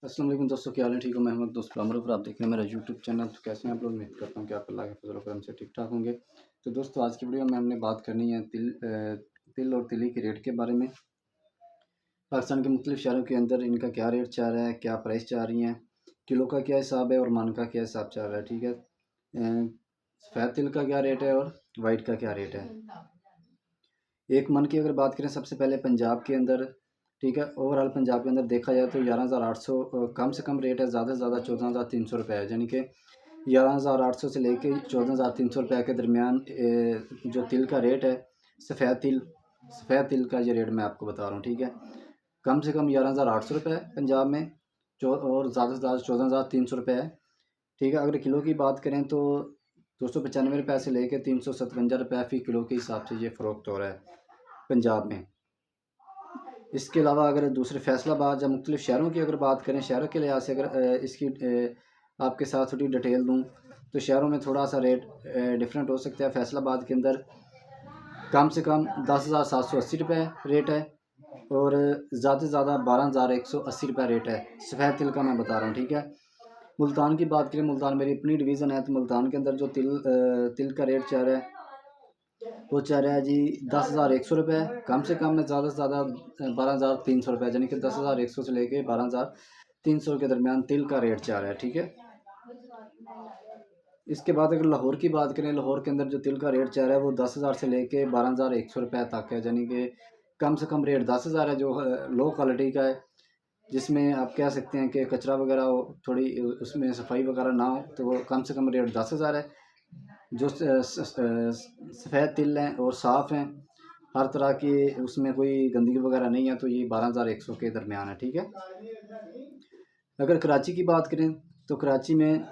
अस्सलाम वालेकुम दोस्तों, क्या हाल है? ठीक हो? मैं हूं दोस्त प्लम्बर और आप देख रहे हैं मेरा यूट्यूब चैनल। तो कैसे हैं आप लोग? उम्मीद करता हूं कि आप अल्लाह के फजल करम से ठीक ठाक होंगे। तो दोस्तों, आज की वीडियो में हमने बात करनी है तिल और तिली के रेट के बारे में। पाकिस्तान के मुख्तलिफ शहरों के अंदर इनका क्या रेट चल रहा है, क्या प्राइस चल रही हैं, किलो का क्या हिसाब है और मन का क्या हिसाब चल रहा है। ठीक है, सफ़ेद तिल का क्या रेट है और वाइट का क्या रेट है। एक मन की अगर बात करें सबसे पहले पंजाब के अंदर, ठीक है, ओवरऑल पंजाब के अंदर देखा जाए तो 11,800 कम से कम रेट है, ज़्यादा से ज़्यादा 14,300 रुपये है। यानी कि 11,800 से लेके 14,300 रुपये के दरमियान जो तिल का रेट है, सफ़ेद तिल का ये रेट मैं आपको बता रहा हूँ। ठीक है, कम से कम 11,800 रुपये पंजाब में, जो और ज़्यादा से ज़्यादा 14,300 रुपये है। ठीक है, अगर किलो की बात करें तो 295 रुपये से लेकर 357 रुपये फ़ी किलो के हिसाब से ये फ़रोख्त हो रहा है पंजाब में। इसके अलावा अगर दूसरे फैसलाबाद या मुख्तलिफ शहरों की अगर बात करें, शहरों के लिहाज से अगर इसकी आपके साथ थोड़ी डिटेल दूँ तो शहरों में थोड़ा सा रेट डिफरेंट हो सकता है। फैसलाबाद के अंदर कम से कम 10,780 रुपये रेट है और ज़्यादा से ज़्यादा 12,180 रुपये रेट है। सफ़ेद तिल का मैं बता रहा हूँ। ठीक है, मुल्तान की बात करें, मुल्तान मेरी अपनी डिवीज़न है, तो मुल्तान के अंदर जो तिल का रेट चल रहा है वो चल रहा है जी 10,100 रुपये कम से कम में, ज़्यादा से ज़्यादा 12,300 रुपये, यानी कि 10,100 से लेके 12,300 के दरमियान तिल का रेट चल रहा है। ठीक है, इसके बाद अगर लाहौर की बात करें, लाहौर के अंदर जो तिल का रेट चल रहा है वो 10,000 से लेके 12,100 रुपये तक है। यानी कि कम से कम रेट 10,000 है, जो लो क्वालिटी का है, जिसमें आप कह सकते हैं कि कचरा वगैरह हो, थोड़ी उसमें सफाई वगैरह ना हो, तो वो कम से कम रेट 10,000 है। जो सफ़ेद तिल हैं और साफ़ हैं, हर तरह की उसमें कोई गंदगी वगैरह नहीं है, तो ये 12,100 के दरमियान है। ठीक है, अगर कराची की बात करें तो कराची में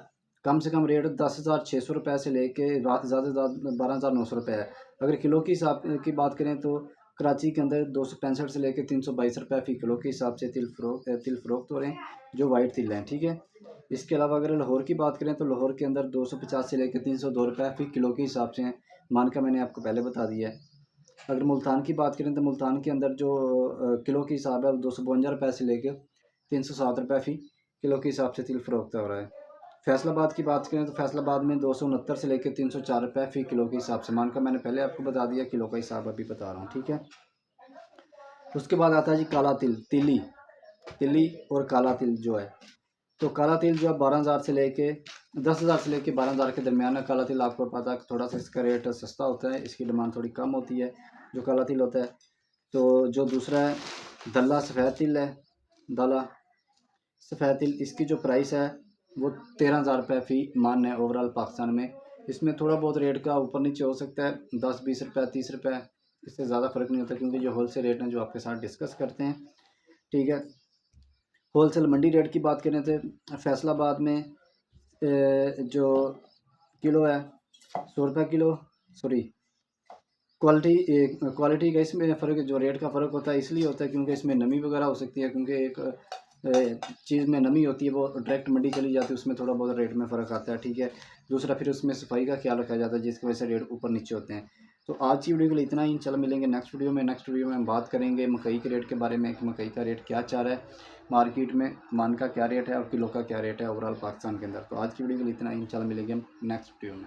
कम से कम रेट 10,600 रुपये से लेके ज़्यादा से ज़्यादा 12,900 रुपये है। अगर किलो की हिसाब की बात करें तो कराची के अंदर 265 से लेकर 322 रुपये फ़ी किलो के हिसाब से तिल फ़रोख्त हो रहे हैं, जो वाइट तिल हैं। ठीक है, इसके अलावा अगर लाहौर की बात करें तो लाहौर के अंदर 250 से लेकर 302 रुपये फ़ी किलो के हिसाब से हैं। मान का मैंने आपको पहले बता दिया है। अगर मुल्तान की बात करें तो मुल्तान के अंदर जो किलो के हिसाब है वो 252 रुपये से लेकर 307 रुपये फ़ी किलो के हिसाब से तिल फ़रोख्त हो रहा है। फैसलाबाद की बात करें तो फैसलाबाद में 269 से लेकर 304 रुपये फ़ी किलो के हिसाब से, मान का मैंने पहले आपको बता दिया, किलो का हिसाब अभी बता रहा हूँ। ठीक है, उसके बाद आता है जी काला तिल, तिली और काला तिल जो है, तो काला तिल जो है 12,000 से लेके 10,000 से लेके 12,000 के दरमियान है। काला तिल आपको पता है थोड़ा सा इसका रेट सस्ता होता है, इसकी डिमांड थोड़ी कम होती है जो काला तिल होता है। तो जो दूसरा है दल्ला सफ़ेद तिल है, दल्ला सफ़ेद तिल, इसकी जो प्राइस है वो 13,000 रुपये फ़ी मान है ओवरऑल पाकिस्तान में। इसमें थोड़ा बहुत रेट का ऊपर नीचे हो सकता है, 10-20 रुपये 30 रुपये, इससे ज़्यादा फ़र्क नहीं होता, क्योंकि जो होल सेल रेट हैं जो आपके साथ डिस्कस करते हैं। ठीक है, होल सेल मंडी रेट की बात करें तो फैसलाबाद में जो किलो है 100 रुपये किलो, सॉरी क्वालिटी का इसमें फ़र्क, जो रेट का फ़र्क होता है इसलिए होता है क्योंकि इसमें नमी वगैरह हो सकती है, क्योंकि एक चीज़ में नमी होती है वो डायरेक्ट मंडी चली जाती है, उसमें थोड़ा बहुत रेट में फ़र्क आता है। ठीक है, दूसरा फिर उसमें सफाई का ख्याल रखा जाता है, जिसकी वजह से रेट ऊपर नीचे होते हैं। तो आज की वीडियो के लिए इतना ही, चलो मिलेंगे नेक्स्ट वीडियो में हम बात करेंगे मकई के रेट के बारे में कि मकई का रेट क्या चल रहा है मार्केट में, मान का क्या रेट है और किलो का क्या रेट है ओवरऑल पाकिस्तान के अंदर। तो आज की वीडियो के लिए इतना ही, चलो मिलेंगे हम नेक्स्ट वीडियो में।